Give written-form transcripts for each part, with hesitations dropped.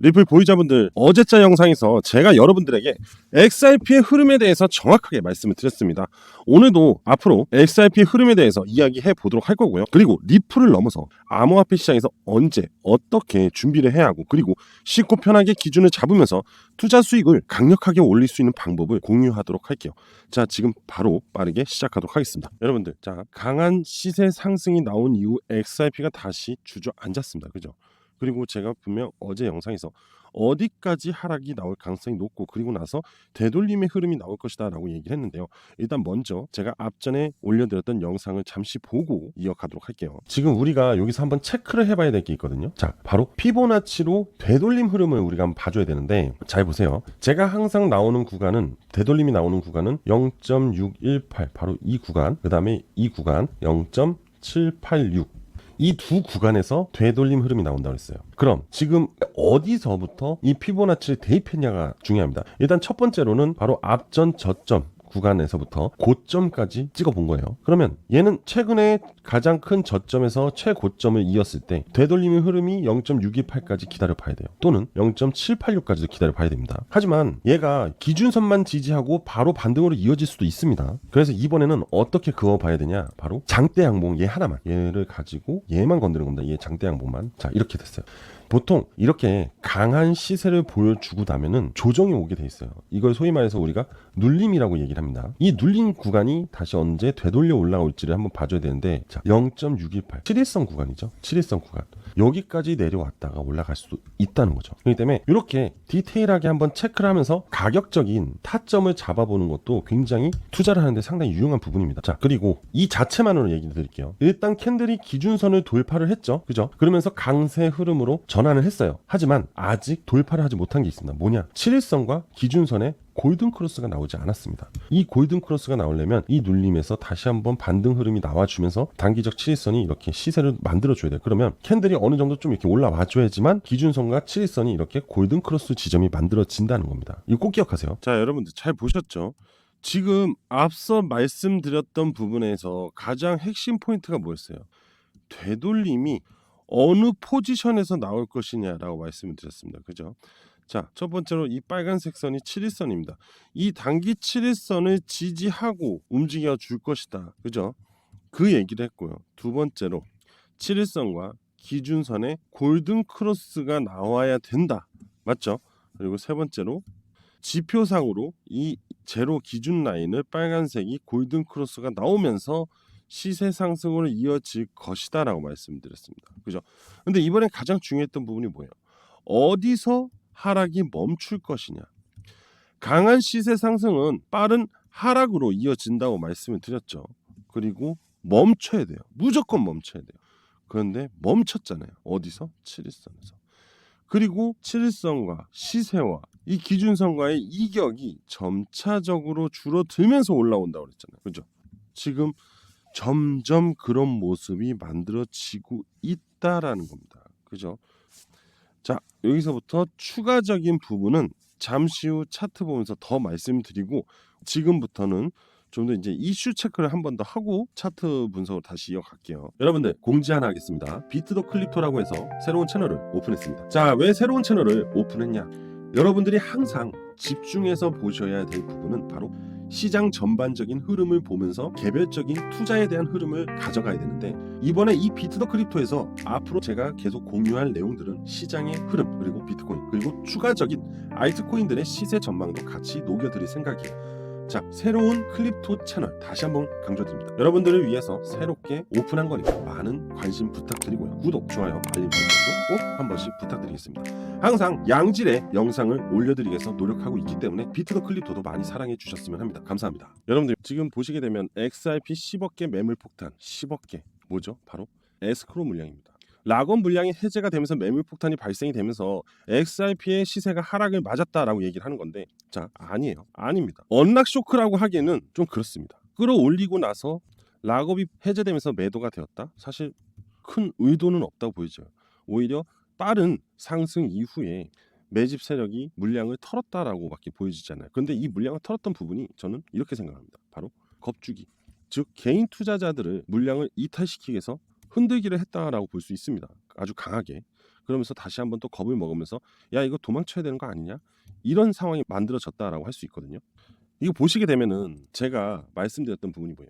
리플 보유자분들, 어제자 영상에서 제가 여러분들에게 XRP의 흐름에 대해서 정확하게 말씀을 드렸습니다. 오늘도 앞으로 XRP의 흐름에 대해서 이야기해 보도록 할 거고요. 그리고 리플을 넘어서 암호화폐 시장에서 언제 어떻게 준비를 해야 하고, 그리고 쉽고 편하게 기준을 잡으면서 투자 수익을 강력하게 올릴 수 있는 방법을 공유하도록 할게요. 자, 지금 바로 빠르게 시작하도록 하겠습니다. 여러분들, 자, 강한 시세 상승이 나온 이후 XRP가 다시 주저앉았습니다. 그죠? 그리고 제가 분명 어제 영상에서 어디까지 하락이 나올 가능성이 높고, 그리고 나서 되돌림의 흐름이 나올 것이다 라고 얘기를 했는데요. 일단 먼저 제가 앞전에 올려드렸던 영상을 잠시 보고 이어가도록 할게요. 지금 우리가 여기서 한번 체크를 해봐야 될 게 있거든요. 자, 바로 피보나치로 되돌림 흐름을 우리가 한번 봐줘야 되는데, 잘 보세요. 제가 항상 나오는 구간은, 되돌림이 나오는 구간은 0.618, 바로 이 구간, 그 다음에 이 구간 0.786, 이 두 구간에서 되돌림 흐름이 나온다고 했어요. 그럼 지금 어디서부터 이 피보나치를 대입했냐가 중요합니다. 일단 첫 번째로는 바로 앞전 저점 구간에서부터 고점까지 찍어본 거예요. 그러면 얘는 최근에 가장 큰 저점에서 최고점을 이었을 때 되돌림의 흐름이 0.628까지 기다려봐야 돼요. 또는 0.786까지도 기다려봐야 됩니다. 하지만 얘가 기준선만 지지하고 바로 반등으로 이어질 수도 있습니다. 그래서 이번에는 어떻게 그어봐야 되냐, 바로 장대 양봉 얘 하나만, 얘를 가지고 얘만 건드는 겁니다. 얘 장대 양봉만. 자, 이렇게 됐어요. 보통 이렇게 강한 시세를 보여주고 나면은 조정이 오게 돼 있어요. 이걸 소위 말해서 우리가 눌림이라고 얘기를 합니다. 이 눌림 구간이 다시 언제 되돌려 올라올지를 한번 봐줘야 되는데, 자, 0.618 7일선 구간이죠. 7일선 구간 여기까지 내려왔다가 올라갈 수도 있다는 거죠. 그렇기 때문에 이렇게 디테일하게 한번 체크를 하면서 가격적인 타점을 잡아보는 것도 굉장히 투자를 하는데 상당히 유용한 부분입니다. 자, 그리고 이 자체만으로 얘기 드릴게요. 일단 캔들이 기준선을 돌파를 했죠. 그죠? 그러면서 강세 흐름으로 전환을 했어요. 하지만 아직 돌파를 하지 못한 게 있습니다. 뭐냐? 7일선과 기준선에 골든 크로스가 나오지 않았습니다. 이 골든 크로스가 나오려면 이 눌림에서 다시 한번 반등 흐름이 나와주면서 단기적 7일선이 이렇게 시세를 만들어줘야 돼요. 그러면 캔들이 어느 정도 좀 이렇게 올라와줘야지만 기준선과 7일선이 이렇게 골든 크로스 지점이 만들어진다는 겁니다. 이거 꼭 기억하세요. 자, 여러분들 잘 보셨죠? 지금 앞서 말씀드렸던 부분에서 가장 핵심 포인트가 뭐였어요? 되돌림이 어느 포지션에서 나올 것이냐라고 말씀을 드렸습니다. 그죠? 자, 첫 번째로 이 빨간색 선이 7일선입니다. 이 단기 7일선을 지지하고 움직여 줄 것이다. 그죠? 그 얘기를 했고요. 두 번째로 7일선과 기준선에 골든 크로스가 나와야 된다. 맞죠? 그리고 세 번째로 지표상으로 이 제로 기준 라인을 빨간색이 골든 크로스가 나오면서 시세 상승으로 이어질 것이다 라고 말씀드렸습니다. 그죠? 근데 이번에 가장 중요했던 부분이 뭐예요? 어디서 하락이 멈출 것이냐. 강한 시세 상승은 빠른 하락으로 이어진다고 말씀을 드렸죠. 그리고 멈춰야 돼요. 무조건 멈춰야 돼요. 그런데 멈췄잖아요. 어디서? 7일선에서. 그리고 7일선과 시세와 이 기준선과의 이격이 점차적으로 줄어들면서 올라온다고 그랬잖아요. 그죠? 지금 점점 그런 모습이 만들어지고 있다라는 겁니다. 그죠? 자, 여기서부터 추가적인 부분은 잠시 후 차트 보면서 더 말씀드리고, 지금부터는 좀 더 이제 이슈 체크를 한 번 더 하고 차트 분석을 다시 이어갈게요. 여러분들, 공지 하나 하겠습니다. 비트 더 클립토라고 해서 새로운 채널을 오픈했습니다. 자, 왜 새로운 채널을 오픈했냐? 여러분들이 항상 집중해서 보셔야 될 부분은 바로 시장 전반적인 흐름을 보면서 개별적인 투자에 대한 흐름을 가져가야 되는데, 이번에 이 비트 더 크립토에서 앞으로 제가 계속 공유할 내용들은 시장의 흐름, 그리고 비트코인, 그리고 추가적인 알트코인들의 시세 전망도 같이 녹여드릴 생각이에요. 자, 새로운 클립토 채널 다시 한번 강조드립니다. 여러분들을 위해서 새롭게 오픈한 거니까 많은 관심 부탁드리고요. 구독, 좋아요, 알림 설정도 꼭 한 번씩 부탁드리겠습니다. 항상 양질의 영상을 올려드리기 위해서 노력하고 있기 때문에 비트 더 클립토도 많이 사랑해 주셨으면 합니다. 감사합니다. 여러분들, 지금 보시게 되면 XRP 10억 개 매물 폭탄, 10억 개 뭐죠? 바로 에스크로 물량입니다. 락원 물량이 해제가 되면서 매물 폭탄이 발생이 되면서 XRP의 시세가 하락을 맞았다라고 얘기를 하는 건데, 자, 아니에요. 아닙니다. 언락 쇼크라고 하기에는 좀 그렇습니다. 끌어올리고 나서 락업이 해제되면서 매도가 되었다? 사실 큰 의도는 없다고 보이죠. 오히려 빠른 상승 이후에 매집 세력이 물량을 털었다라고밖에 보여지잖아요. 그런데 이 물량을 털었던 부분이 저는 이렇게 생각합니다. 바로 겁주기, 즉 개인 투자자들을 물량을 이탈시키기 위해서 흔들기를 했다라고 볼 수 있습니다. 아주 강하게. 그러면서 다시 한번 또 겁을 먹으면서 야 이거 도망쳐야 되는 거 아니냐? 이런 상황이 만들어졌다라고 할 수 있거든요. 이거 보시게 되면은 제가 말씀드렸던 부분이 뭐예요?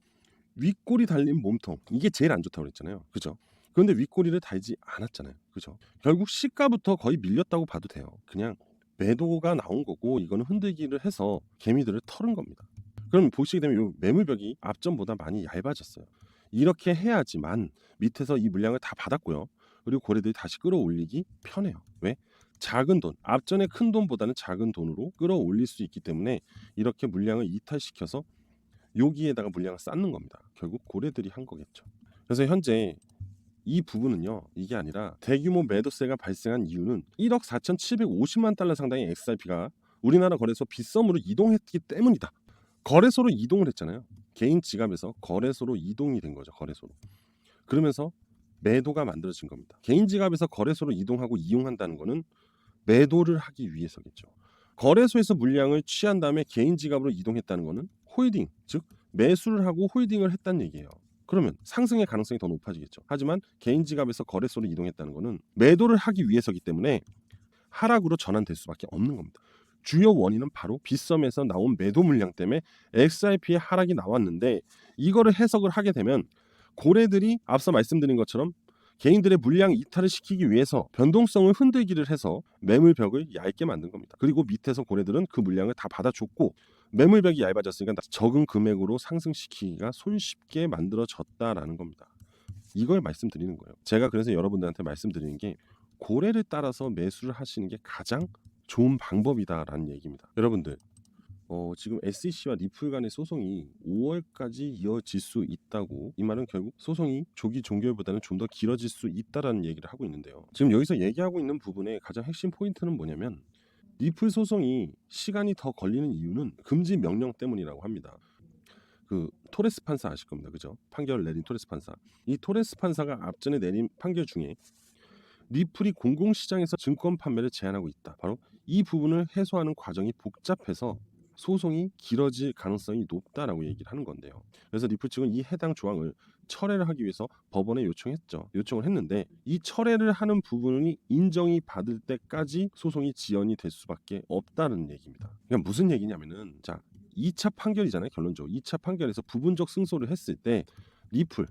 윗골이 달린 몸통 이게 제일 안 좋다고 그랬잖아요. 그죠? 그런데 윗골이를 달지 않았잖아요. 그죠? 결국 시가부터 거의 밀렸다고 봐도 돼요. 그냥 매도가 나온 거고 이거는 흔들기를 해서 개미들을 털은 겁니다. 그럼 보시게 되면 이 매물벽이 앞전보다 많이 얇아졌어요. 이렇게 해야지만 밑에서 이 물량을 다 받았고요. 그리고 고래들이 다시 끌어올리기 편해요. 왜? 작은 돈, 앞전에 큰 돈보다는 작은 돈으로 끌어올릴 수 있기 때문에 이렇게 물량을 이탈시켜서 여기에다가 물량을 쌓는 겁니다. 결국 고래들이 한 거겠죠. 그래서 현재 이 부분은요, 이게 아니라 대규모 매도세가 발생한 이유는 1억 4,750만 달러 상당의 XRP가 우리나라 거래소 빗썸으로 이동했기 때문이다. 거래소로 이동을 했잖아요. 개인 지갑에서 거래소로 이동이 된 거죠. 거래소로. 그러면서 매도가 만들어진 겁니다. 개인 지갑에서 거래소로 이동하고 이용한다는 거는 매도를 하기 위해서겠죠. 거래소에서 물량을 취한 다음에 개인 지갑으로 이동했다는 거는 홀딩, 즉 매수를 하고 홀딩을 했다는 얘기예요. 그러면 상승의 가능성이 더 높아지겠죠. 하지만 개인 지갑에서 거래소로 이동했다는 거는 매도를 하기 위해서기 때문에 하락으로 전환될 수밖에 없는 겁니다. 주요 원인은 바로 빗썸에서 나온 매도 물량 때문에 XRP의 하락이 나왔는데 이거를 해석을 하게 되면 고래들이 앞서 말씀드린 것처럼 개인들의 물량 이탈을 시키기 위해서 변동성을 흔들기를 해서 매물벽을 얇게 만든 겁니다. 그리고 밑에서 고래들은 그 물량을 다 받아줬고 매물벽이 얇아졌으니까 적은 금액으로 상승시키기가 손쉽게 만들어졌다라는 겁니다. 이걸 말씀드리는 거예요. 제가 그래서 여러분들한테 말씀드리는 게 고래를 따라서 매수를 하시는 게 가장 좋은 방법이다라는 얘기입니다. 여러분들 지금 SEC와 리플 간의 소송이 5월까지 이어질 수 있다고, 이 말은 결국 소송이 조기 종결보다는 좀 더 길어질 수 있다라는 얘기를 하고 있는데요. 지금 여기서 얘기하고 있는 부분의 가장 핵심 포인트는 뭐냐면 리플 소송이 시간이 더 걸리는 이유는 금지 명령 때문이라고 합니다. 그 토레스 판사 아실 겁니다. 그죠? 판결을 내린 토레스 판사. 이 토레스 판사가 앞전에 내린 판결 중에 리플이 공공시장에서 증권 판매를 제한하고 있다. 바로 이 부분을 해소하는 과정이 복잡해서 소송이 길어질 가능성이 높다라고 얘기를 하는 건데요. 그래서 리플 측은 이 해당 조항을 철회를 하기 위해서 법원에 요청을 했는데 이 철회를 하는 부분이 인정이 받을 때까지 소송이 지연이 될 수밖에 없다는 얘기입니다. 그러니까 무슨 얘기냐면은 자 2차 판결이잖아요. 결론적으로 2차 판결에서 부분적 승소를 했을 때 리플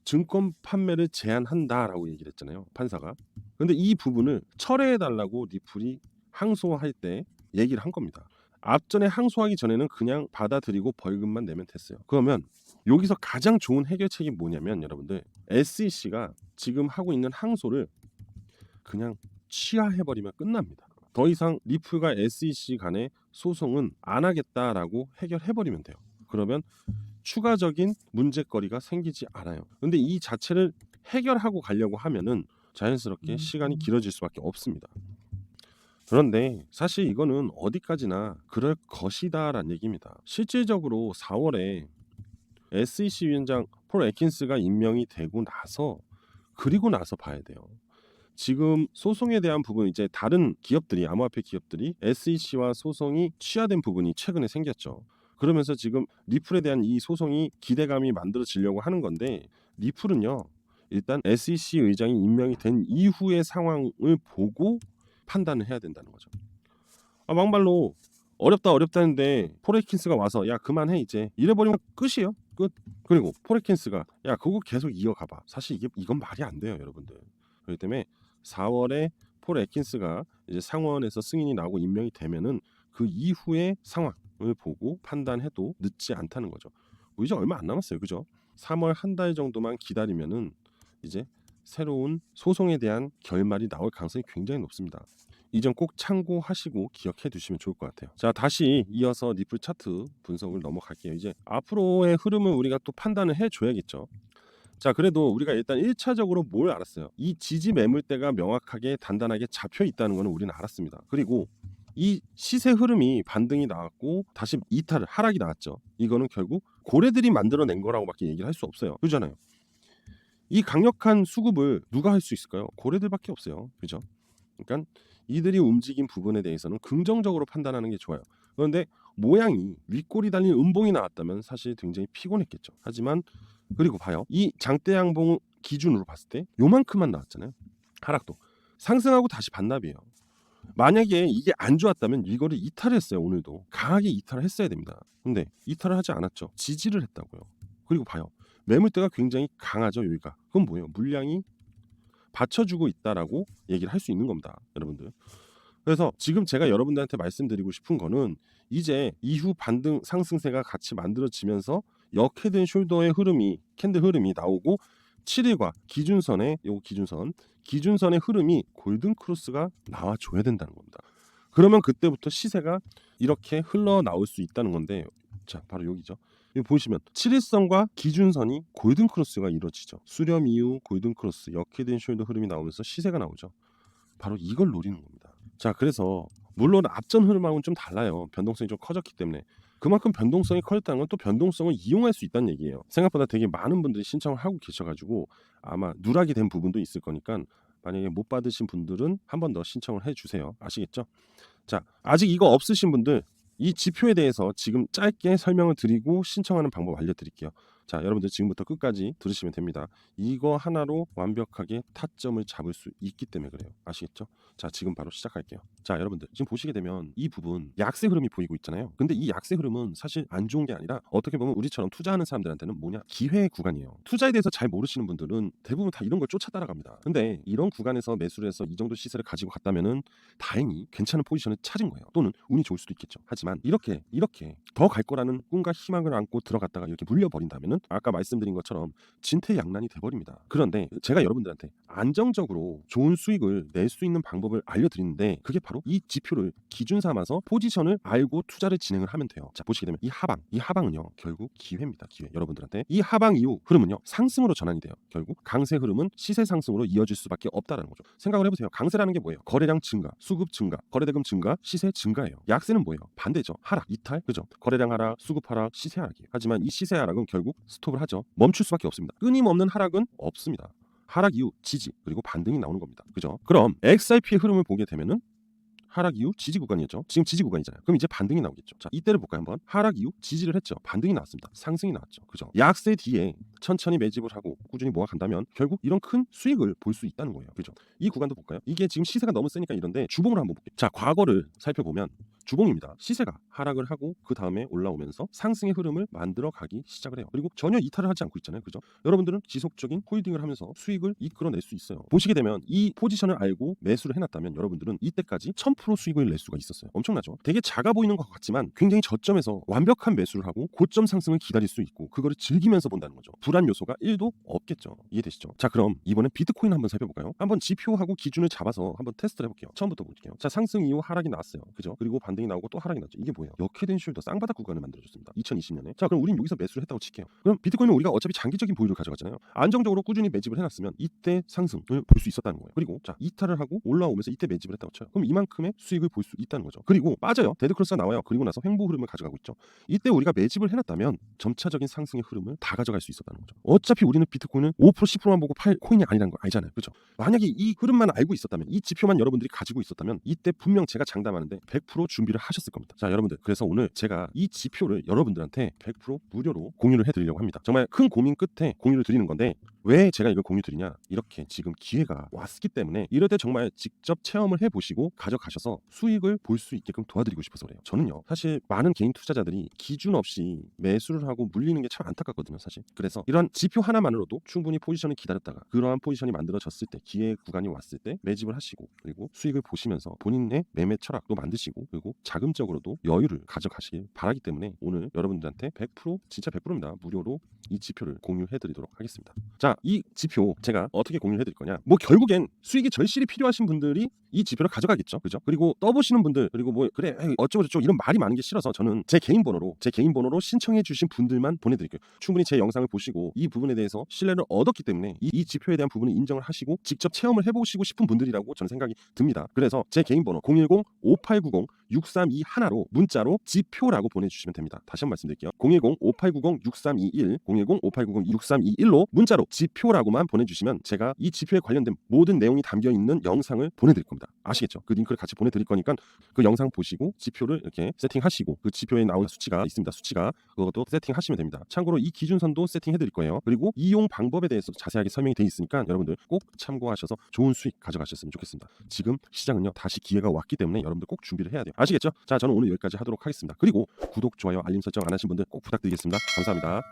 증권 판매를 제한한다라고 얘기를 했잖아요. 판사가. 근데 이 부분을 철회해달라고 리플이 항소할 때 얘기를 한 겁니다. 앞전에 항소하기 전에는 그냥 받아들이고 벌금만 내면 됐어요. 그러면 여기서 가장 좋은 해결책이 뭐냐면 여러분들 SEC가 지금 하고 있는 항소를 그냥 취하해버리면 끝납니다. 더 이상 리플과 SEC 간의 소송은 안 하겠다라고 해결해버리면 돼요. 그러면 추가적인 문제거리가 생기지 않아요. 근데 이 자체를 해결하고 가려고 하면은 자연스럽게 시간이 길어질 수밖에 없습니다. 그런데 사실 이거는 어디까지나 그럴 것이다라는 얘기입니다. 실질적으로 4월에 SEC 위원장 폴 애킨스가 임명이 되고 나서 그리고 나서 봐야 돼요. 지금 소송에 대한 부분 이제 다른 기업들이 암호화폐 기업들이 SEC와 소송이 취하된 부분이 최근에 생겼죠. 그러면서 지금 리플에 대한 이 소송이 기대감이 만들어지려고 하는 건데 리플은요 일단 SEC 의장이 임명이 된 이후의 상황을 보고 판단을 해야 된다는 거죠. 막말로 어렵다는데 폴에킨스가 와서 야 그만해 이제 이래버리면 끝이에요. 끝. 그리고 폴에킨스가 야 그거 계속 이어가봐. 사실 이건 말이 안 돼요, 여러분들. 그렇기 때문에 4월에 폴 애킨스가 이제 상원에서 승인이 나고 임명이 되면은 그 이후의 상황을 보고 판단해도 늦지 않다는 거죠. 뭐 이제 얼마 안 남았어요, 그죠? 3월 한 달 정도만 기다리면은 이제 새로운 소송에 대한 결말이 나올 가능성이 굉장히 높습니다. 이 점 꼭 참고하시고 기억해 두시면 좋을 것 같아요. 자, 다시 이어서 리플 차트 분석을 넘어갈게요. 이제 앞으로의 흐름을 우리가 또 판단을 해줘야겠죠. 자, 그래도 우리가 일단 1차적으로 뭘 알았어요? 이 지지 매물대가 명확하게 단단하게 잡혀 있다는 것은 우리는 알았습니다. 그리고 이 시세 흐름이 반등이 나왔고 다시 이탈을 하락이 나왔죠. 이거는 결국 고래들이 만들어낸 거라고밖에 얘기를 할 수 없어요. 그렇잖아요. 이 강력한 수급을 누가 할 수 있을까요? 고래들밖에 없어요. 그죠? 그러니까 이들이 움직인 부분에 대해서는 긍정적으로 판단하는 게 좋아요. 그런데 모양이 윗골이 달린 음봉이 나왔다면 사실 굉장히 피곤했겠죠. 하지만 그리고 봐요. 이 장대 양봉 기준으로 봤을 때 요만큼만 나왔잖아요. 하락도 상승하고 다시 반납이에요. 만약에 이게 안 좋았다면 이거를 이탈을 했어요. 오늘도 강하게 이탈을 했어야 됩니다. 근데 이탈을 하지 않았죠. 지지를 했다고요. 그리고 봐요. 매물대가 굉장히 강하죠. 여기가. 그건 뭐예요? 물량이 받쳐주고 있다라고 얘기를 할 수 있는 겁니다. 여러분들. 그래서 지금 제가 여러분들한테 말씀드리고 싶은 거는 이제 이후 반등 상승세가 같이 만들어지면서 역헤드 숄더의 흐름이 캔들 흐름이 나오고 7일과 기준선의 기준선의 흐름이 골든 크로스가 나와줘야 된다는 겁니다. 그러면 그때부터 시세가 이렇게 흘러나올 수 있다는 건데, 자 바로 여기죠. 여기 보시면 7일선과 기준선이 골든 크로스가 이루어지죠. 수렴 이후 골든 크로스 역헤드 숄더 흐름이 나오면서 시세가 나오죠. 바로 이걸 노리는 겁니다. 자, 그래서 물론 앞전 흐름하고는 좀 달라요. 변동성이 좀 커졌기 때문에. 그만큼 변동성이 커졌다는 건 또 변동성을 이용할 수 있다는 얘기예요. 생각보다 되게 많은 분들이 신청을 하고 계셔가지고 아마 누락이 된 부분도 있을 거니까 만약에 못 받으신 분들은 한 번 더 신청을 해주세요. 아시겠죠? 자, 아직 이거 없으신 분들 이 지표에 대해서 지금 짧게 설명을 드리고 신청하는 방법 알려드릴게요. 자, 여러분들 지금부터 끝까지 들으시면 됩니다. 이거 하나로 완벽하게 타점을 잡을 수 있기 때문에 그래요. 아시겠죠? 자, 지금 바로 시작할게요. 자, 여러분들 지금 보시게 되면 이 부분 약세 흐름이 보이고 있잖아요. 근데 이 약세 흐름은 사실 안 좋은 게 아니라 어떻게 보면 우리처럼 투자하는 사람들한테는 뭐냐? 기회의 구간이에요. 투자에 대해서 잘 모르시는 분들은 대부분 다 이런 걸 쫓아 따라갑니다. 근데 이런 구간에서 매수를 해서 이 정도 시세를 가지고 갔다면은 다행히 괜찮은 포지션을 찾은 거예요. 또는 운이 좋을 수도 있겠죠. 하지만 이렇게 더 갈 거라는 꿈과 희망을 안고 들어갔다가 이렇게 물려버린다면은 아까 말씀드린 것처럼 진퇴양난이 돼버립니다. 그런데 제가 여러분들한테 안정적으로 좋은 수익을 낼 수 있는 방법을 알려드리는데 그게 바로 이 지표를 기준 삼아서 포지션을 알고 투자를 진행을 하면 돼요. 자, 보시게 되면 이 하방은요 결국 기회입니다. 기회. 여러분들한테 이 하방 이후 흐름은요 상승으로 전환이 돼요. 결국 강세 흐름은 시세 상승으로 이어질 수밖에 없다라는 거죠. 생각을 해보세요. 강세라는 게 뭐예요? 거래량 증가, 수급 증가, 거래대금 증가, 시세 증가예요. 약세는 뭐예요? 반대죠. 하락, 이탈, 그죠? 거래량 하락, 수급 하락, 시세 하락이에요. 하지만 이 시세 하락은 결국 스톱을 하죠. 멈출 수밖에 없습니다. 끊임없는 하락은 없습니다. 하락 이후 지지 그리고 반등이 나오는 겁니다. 그죠? 그럼 XRP의 흐름을 보게 되면은 하락 이후 지지 구간이었죠. 지금 지지 구간이잖아요. 그럼 이제 반등이 나오겠죠. 자, 이때를 볼까요 한번? 하락 이후 지지를 했죠. 반등이 나왔습니다. 상승이 나왔죠. 그죠? 약세 뒤에 천천히 매집을 하고 꾸준히 모아간다면 결국 이런 큰 수익을 볼 수 있다는 거예요. 그죠? 이 구간도 볼까요? 이게 지금 시세가 너무 세니까 이런데 주봉을 한번 볼게요. 자, 과거를 살펴보면 주봉입니다. 시세가 하락을 하고 그 다음에 올라오면서 상승의 흐름을 만들어가기 시작을 해요. 그리고 전혀 이탈을 하지 않고 있잖아요. 그죠? 여러분들은 지속적인 홀딩을 하면서 수익을 이끌어낼 수 있어요. 보시게 되면 이 포지션을 알고 매수를 해놨다면 여러분들은 이때까지 1000% 수익을 낼 수가 있었어요. 엄청나죠? 되게 작아 보이는 것 같지만 굉장히 저점에서 완벽한 매수를 하고 고점 상승을 기다릴 수 있고 그거를 즐기면서 본다는 거죠. 불안 요소가 1도 없겠죠. 이해되시죠? 자, 그럼 이번엔 비트코인 한번 살펴볼까요? 한번 지표하고 기준을 잡아서 한번 테스트를 해볼게요. 처음부터 볼게요. 자, 상승 이후 하락이 나왔어요. 그죠? 그리고 반등이 나오고 또 하락이 났죠. 이게 뭐예요? 역헤드 숄더 쌍바닥 구간을 만들어줬습니다. 2020년에. 자, 그럼 우린 여기서 매수를 했다고 칠게요. 그럼 비트코인은 우리가 어차피 장기적인 보유를 가져가잖아요. 안정적으로 꾸준히 매집을 해놨으면 이때 상승을 볼 수 있었다는 거예요. 그리고 자, 이탈을 하고 올라오면서 이때 매집을 했다고 쳐요. 그럼 이만큼의 수익을 볼 수 있다는 거죠. 그리고 빠져요. 데드크로스가 나와요. 그리고 나서 횡보 흐름을 가져가고 있죠. 이때 우리가 매집을 해놨다면 점차적인 상승의 흐름을 다 가져갈 수 있었다는 거죠. 어차피 우리는 비트코인은 5% 10%만 보고 팔 코인이 아니라는 거 알잖아요. 그렇죠? 만약에 이 흐름만 알고 있었다면 이 지표만 여러분들이 가지고 있었다면 이때 분명 제가 장담하는데 100% 준비를 하셨을 겁니다. 자, 여러분들 그래서 오늘 제가 이 지표를 여러분들한테 100% 무료로 공유를 해드리려고 합니다. 정말 큰 고민 끝에 공유를 드리는 건데 왜 제가 이걸 공유 드리냐? 이렇게 지금 기회가 왔기 때문에 이럴 때 정말 직접 체험을 해보시고 가져가셔서 수익을 볼 수 있게끔 도와드리고 싶어서 그래요. 저는요 사실 많은 개인 투자자들이 기준 없이 매수를 하고 물리는 게 참 안타깝거든요 사실. 그래서 이런 지표 하나만으로도 충분히 포지션을 기다렸다가 그러한 포지션이 만들어졌을 때 기회의 구간이 왔을 때 매집을 하시고 그리고 수익을 보시면서 본인의 매매 철학도 만드시고 그리고 자금적으로도 여유를 가져가시길 바라기 때문에 오늘 여러분들한테 100% 진짜 100%입니다. 무료로 이 지표를 공유해드리도록 하겠습니다. 자, 이 지표 제가 어떻게 공유해드릴 거냐? 뭐 결국엔 수익이 절실히 필요하신 분들이 이 지표를 가져가겠죠, 그죠? 그리고 떠보시는 분들 그리고 뭐 그래 어쩌고저쩌고 이런 말이 많은 게 싫어서 저는 제 개인 번호로 신청해주신 분들만 보내드릴게요. 충분히 제 영상을 보시고 이 부분에 대해서 신뢰를 얻었기 때문에 이 지표에 대한 부분을 인정을 하시고 직접 체험을 해보시고 싶은 분들이라고 저는 생각이 듭니다. 그래서 제 개인 번호 010-5890-6321로 문자로 지표라고 보내주시면 됩니다. 다시 한번 말씀드릴게요. 010-5890-6321 010-5890-6321로 문자로 지표라고만 보내주시면 제가 이 지표에 관련된 모든 내용이 담겨있는 영상을 보내드릴 겁니다. 아시겠죠? 그 링크를 같이 보내드릴 거니까 그 영상 보시고 지표를 이렇게 세팅하시고 그 지표에 나온 수치가 있습니다. 수치가 그것도 세팅하시면 됩니다. 참고로 이 기준선도 세팅해드릴 거예요. 그리고 이용 방법에 대해서 자세하게 설명이 돼 있으니까 여러분들 꼭 참고하셔서 좋은 수익 가져가셨으면 좋겠습니다. 지금 시장은요 다시 기회가 왔기 때문에 여러분들 꼭 준비를 해야 돼요. 아시겠죠? 자, 저는 오늘 여기까지 하도록 하겠습니다. 그리고 구독, 좋아요, 알림 설정 안 하신 분들 꼭 부탁드리겠습니다. 감사합니다.